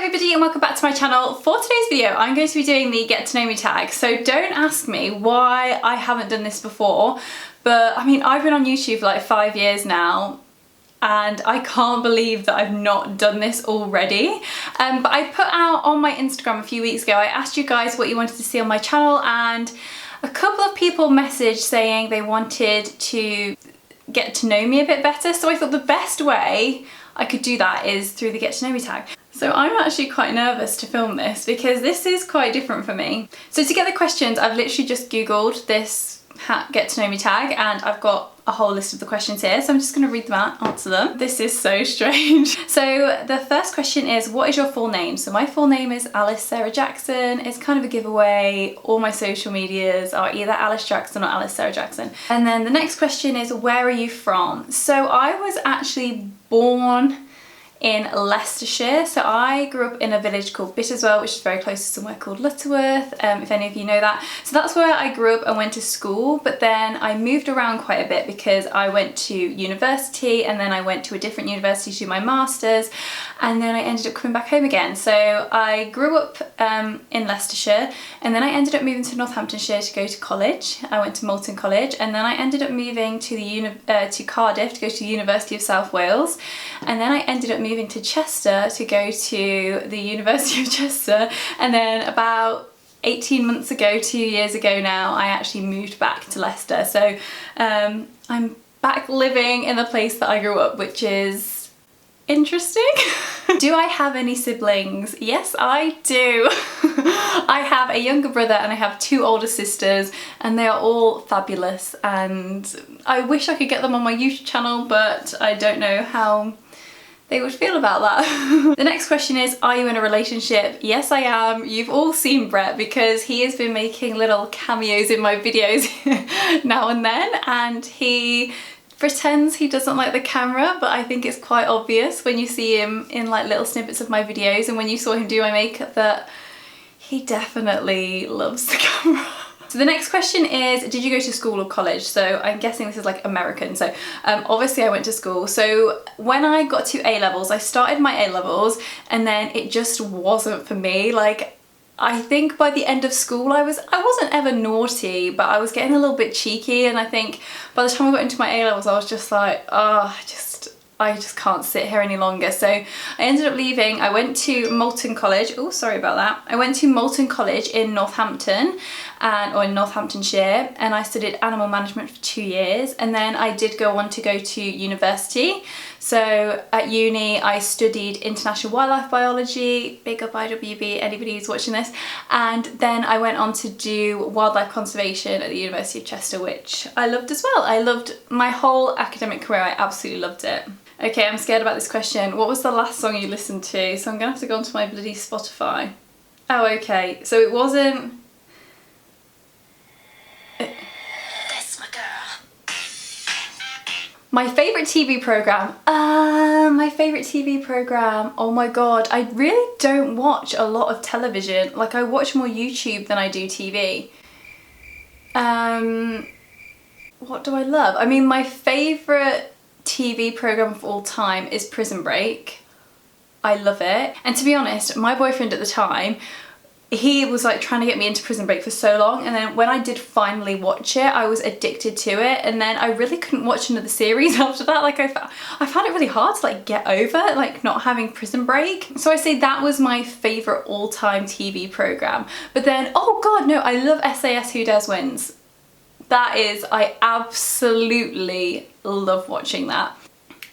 everybody and welcome back to my channel. For today's video I'm going to be doing the get to know me tag. So don't ask me why I haven't done this before, but I mean I've been on YouTube for like 5 years now and I can't believe that I've not done this already. But I put out on my Instagram a few weeks ago, I asked you guys what you wanted to see on my channel, and a couple of people messaged saying they wanted to get to know me a bit better. So I thought the best way I could do that is through the get to know me tag. So I'm actually quite nervous to film this because this is quite different for me. So to get the questions, I've literally just Googled this get to know me tag and I've got a whole list of the questions here. So I'm just going to read them out, answer them. This is so strange. So the first question is, what is your full name? So my full name is Alice Sarah Jackson. It's kind of a giveaway. All my social medias are either Alice Jackson or Alice Sarah Jackson. And then the next question is, where are you from? So I was actually born in Leicestershire. So I grew up in a village called Bitterswell, which is very close to somewhere called Lutterworth, if any of you know that. So that's where I grew up and went to school, but then I moved around quite a bit because I went to university and then I went to a different university to do my masters, and then I ended up coming back home again. So I grew up in Leicestershire, and then I ended up moving to Northamptonshire to go to college. I went to Malton College, and then I ended up moving to Cardiff to go to the University of South Wales, and then I ended up moving to Chester to go to the University of Chester, and then about 18 months ago, 2 years ago now, I actually moved back to Leicester. So I'm back living in the place that I grew up, which is interesting. Do I have any siblings? Yes, I do. I have a younger brother and I have 2 older sisters, and they are all fabulous, and I wish I could get them on my YouTube channel, but I don't know how they would feel about that. The next question is, are you in a relationship? Yes, I am. You've all seen Brett because he has been making little cameos in my videos now and then, and he pretends he doesn't like the camera, but I think it's quite obvious when you see him in like little snippets of my videos and when you saw him do my makeup that he definitely loves the camera. So the next question is, did you go to school or college? So I'm guessing this is like American. So obviously I went to school. So when I got to A-levels, I started my A-levels and then it just wasn't for me. Like, I think by the end of school I wasn't ever naughty, but I was getting a little bit cheeky, and I think by the time I got into my A-levels I was just like, oh, I just can't sit here any longer. So I ended up leaving. I went to Malton College. Oh, sorry about that. I went to Malton College in Northampton, or in Northamptonshire, and I studied animal management for 2 years, and then I did go on to go to university. So at uni I studied international wildlife biology, big up IWB, anybody who's watching this, and then I went on to do wildlife conservation at the University of Chester, which I loved as well. I loved my whole academic career, I absolutely loved it. Okay, I'm scared about this question. What was the last song you listened to? So I'm gonna have to go onto my bloody Spotify. Oh, okay, so it wasn't... That's my girl. My favourite TV programme? My favourite TV programme, oh my god, I really don't watch a lot of television. Like, I watch more YouTube than I do TV. What do I love? I mean, my favourite TV programme of all time is Prison Break. I love it. And to be honest, my boyfriend at the time, he was like trying to get me into Prison Break for so long, and then when I did finally watch it, I was addicted to it, and then I really couldn't watch another series after that. Like I found it really hard to like get over like not having Prison Break. So I say that was my favourite all-time TV programme. But then, oh god, no, I love SAS Who Dares Wins. That is, I absolutely love watching that.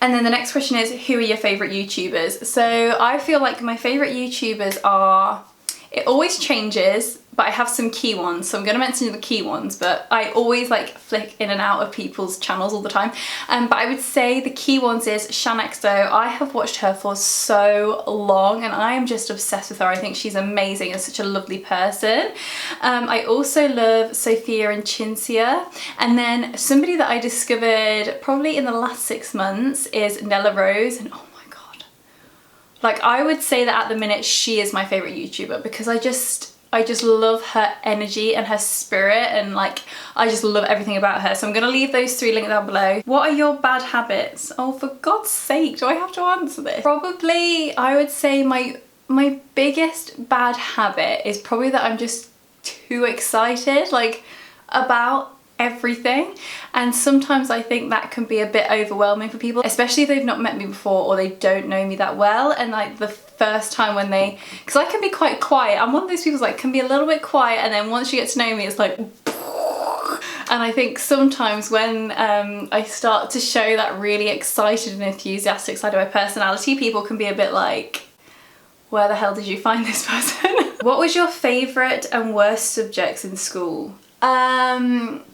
And then the next question is, who are your favourite YouTubers? So I feel like my favourite YouTubers are, it always changes, but I have some key ones. So I'm going to mention the key ones, but I always like flick in and out of people's channels all the time. But I would say the key ones is Shaaanxo. I have watched her for so long and I am just obsessed with her. I think she's amazing and such a lovely person. I also love Sophia and Cinzia. And then somebody that I discovered probably in the last 6 months is Nella Rose. And oh my god. Like, I would say that at the minute she is my favourite YouTuber because I just love her energy and her spirit, and like I just love everything about her. So I'm gonna leave those 3 linked down below. What are your bad habits? Oh, for God's sake, do I have to answer this? Probably I would say my my biggest bad habit is probably that I'm just too excited, like, about everything, and sometimes I think that can be a bit overwhelming for people, especially if they've not met me before or they don't know me that well. And like the first time when they, because I can be quite quiet, I'm one of those people like can be a little bit quiet, and then once you get to know me it's like and I think sometimes when I start to show that really excited and enthusiastic side of my personality, people can be a bit like, where the hell did you find this person? What was your favourite and worst subjects in school?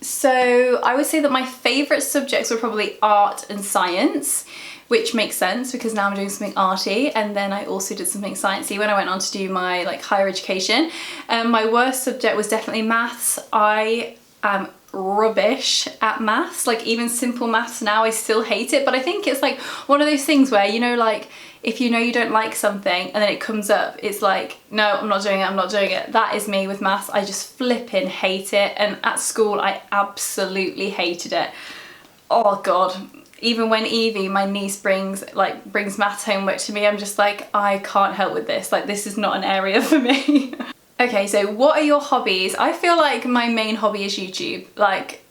So I would say that my favourite subjects were probably art and science, which makes sense because now I'm doing something arty, and then I also did something sciencey when I went on to do my like higher education. My worst subject was definitely maths. I am rubbish at maths, like even simple maths now I still hate it, but I think it's like one of those things where, you know, like if you know you don't like something and then it comes up, it's like, no, I'm not doing it, I'm not doing it. That is me with maths. I just flipping hate it, and at school I absolutely hated it. Oh god, even when Evie, my niece, brings maths homework to me, I'm just like, I can't help with this, like this is not an area for me. Okay, so what are your hobbies? I feel like my main hobby is YouTube. Like,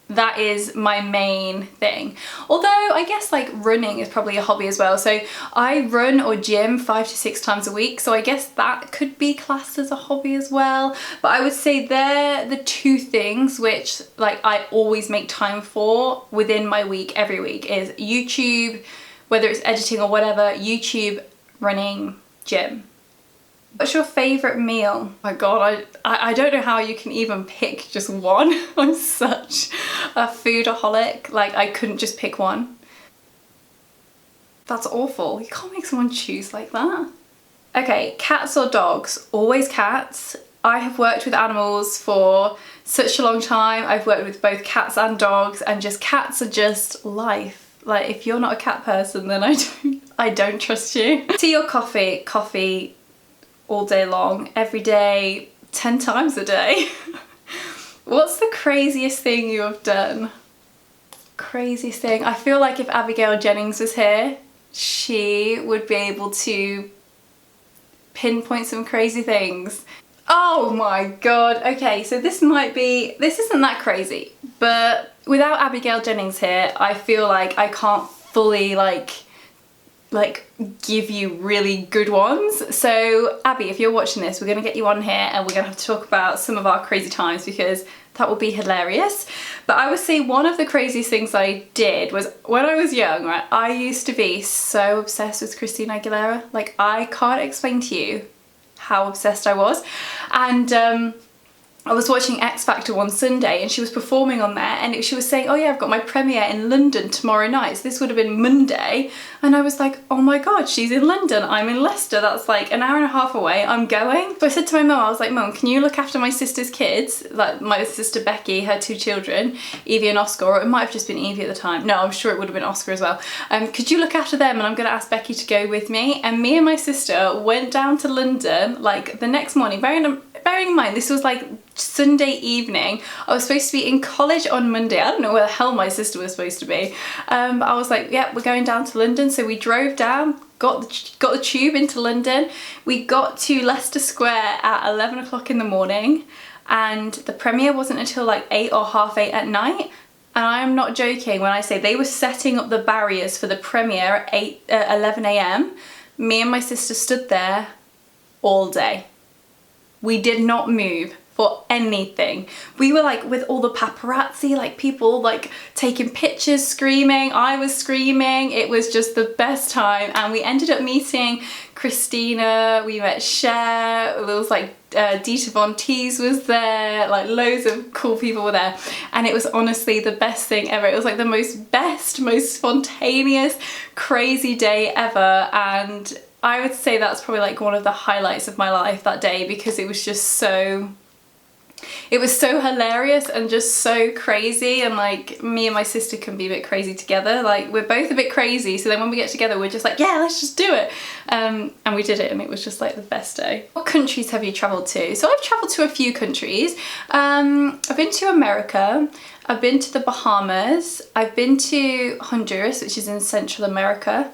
that is my main thing. Although I guess like running is probably a hobby as well. So I run or gym 5 to 6 times a week. So I guess that could be classed as a hobby as well. But I would say they're the two things which like I always make time for within my week, every week, is YouTube, whether it's editing or whatever, YouTube, running, gym. What's your favourite meal? Oh my god, I don't know how you can even pick just one. I'm such a foodaholic, like I couldn't just pick one. That's awful. You can't make someone choose like that. Okay, cats or dogs? Always cats. I have worked with animals for such a long time. I've worked with both cats and dogs, and just cats are just life. Like if you're not a cat person, then I don't trust you. Tea or coffee? Coffee. All day long, every day, 10 times a day. What's the craziest thing you have done? Craziest thing? I feel like if Abigail Jennings was here, she would be able to pinpoint some crazy things. Oh my god, okay, so this isn't that crazy, but without Abigail Jennings here, I feel like I can't fully like give you really good ones. So Abby, if you're watching this, we're gonna get you on here and we're gonna have to talk about some of our crazy times, because that would be hilarious. But I would say one of the craziest things I did was when I was young, right, I used to be so obsessed with Christina Aguilera. Like I can't explain to you how obsessed I was. And I was watching X Factor one Sunday and she was performing on there, and she was saying, oh yeah, I've got my premiere in London tomorrow night. So this would have been Monday. And I was like, oh my god, she's in London, I'm in Leicester, that's like an hour and a half away, I'm going. So I said to my mum, I was like, Mum, can you look after my sister's kids? Like my sister Becky, her 2 children, Evie and Oscar, or it might have just been Evie at the time. No, I'm sure it would have been Oscar as well. Could you look after them, and I'm gonna ask Becky to go with me. And me and my sister went down to London like the next morning, bearing in mind this was like Sunday evening. I was supposed to be in college on Monday. I don't know where the hell my sister was supposed to be. But I was like, yeah, we're going down to London. So we drove down, got the tube into London. We got to Leicester Square at 11 o'clock in the morning, and the premiere wasn't until like 8 or half 8 at night. And I am not joking when I say they were setting up the barriers for the premiere at 11 a.m. Me and my sister stood there all day. We did not move for anything. We were like with all the paparazzi, like people like taking pictures, screaming. I was screaming. It was just the best time. And we ended up meeting Christina, we met Cher, there was like Dita Von Teese was there, like loads of cool people were there, and it was honestly the best thing ever. It was like the most spontaneous, crazy day ever, and I would say that's probably like one of the highlights of my life that day, because it was just so, it was so hilarious and just so crazy. And like me and my sister can be a bit crazy together, like we're both a bit crazy, so then when we get together we're just like, yeah, let's just do it. And we did it, and it was just like the best day. What countries have you travelled to? So I've travelled to a few countries. I've been to America, I've been to the Bahamas, I've been to Honduras, which is in Central America.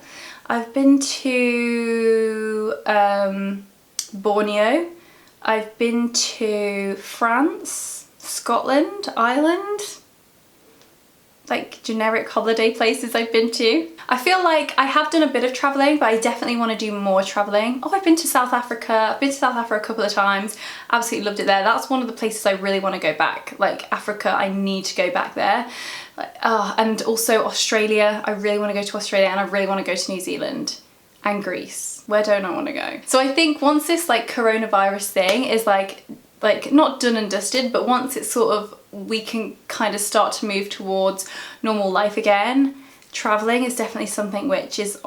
I've been to Borneo. I've been to France, Scotland, Ireland. Like generic holiday places I've been to. I feel like I have done a bit of travelling, but I definitely want to do more travelling. Oh, I've been to South Africa. I've been to South Africa a couple of times. Absolutely loved it there. That's one of the places I really want to go back. Like Africa, I need to go back there. And also Australia. I really want to go to Australia, and I really want to go to New Zealand and Greece. Where don't I want to go? So I think once this like coronavirus thing is like not done and dusted, but once it's sort of, we can kind of start to move towards normal life again, traveling is definitely something which is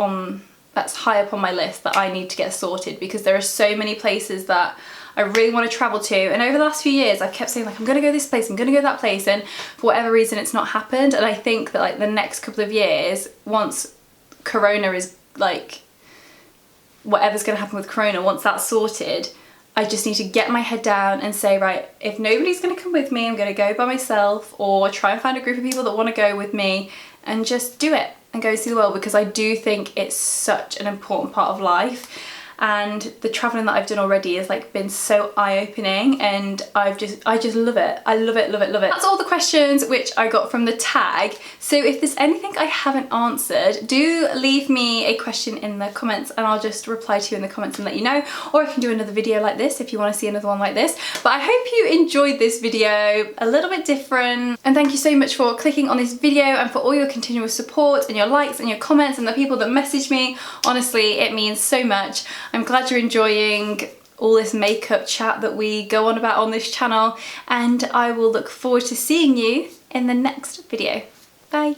that's high up on my list that I need to get sorted, because there are so many places that I really want to travel to, and over the last few years I've kept saying like I'm gonna go this place, I'm gonna go that place, and for whatever reason it's not happened. And I think that like the next couple of years, once corona is like, whatever's gonna happen with corona, once that's sorted, I just need to get my head down and say, right, if nobody's going to come with me, I'm going to go by myself, or try and find a group of people that want to go with me, and just do it and go see the world, because I do think it's such an important part of life. And the traveling that I've done already has like been so eye-opening, and I just love it. I love it, love it, love it. That's all the questions which I got from the tag. So if there's anything I haven't answered, do leave me a question in the comments and I'll just reply to you in the comments and let you know. Or I can do another video like this if you want to see another one like this. But I hope you enjoyed this video, a little bit different. And thank you so much for clicking on this video and for all your continuous support and your likes and your comments and the people that message me. Honestly, it means so much. I'm glad you're enjoying all this makeup chat that we go on about on this channel, and I will look forward to seeing you in the next video. Bye.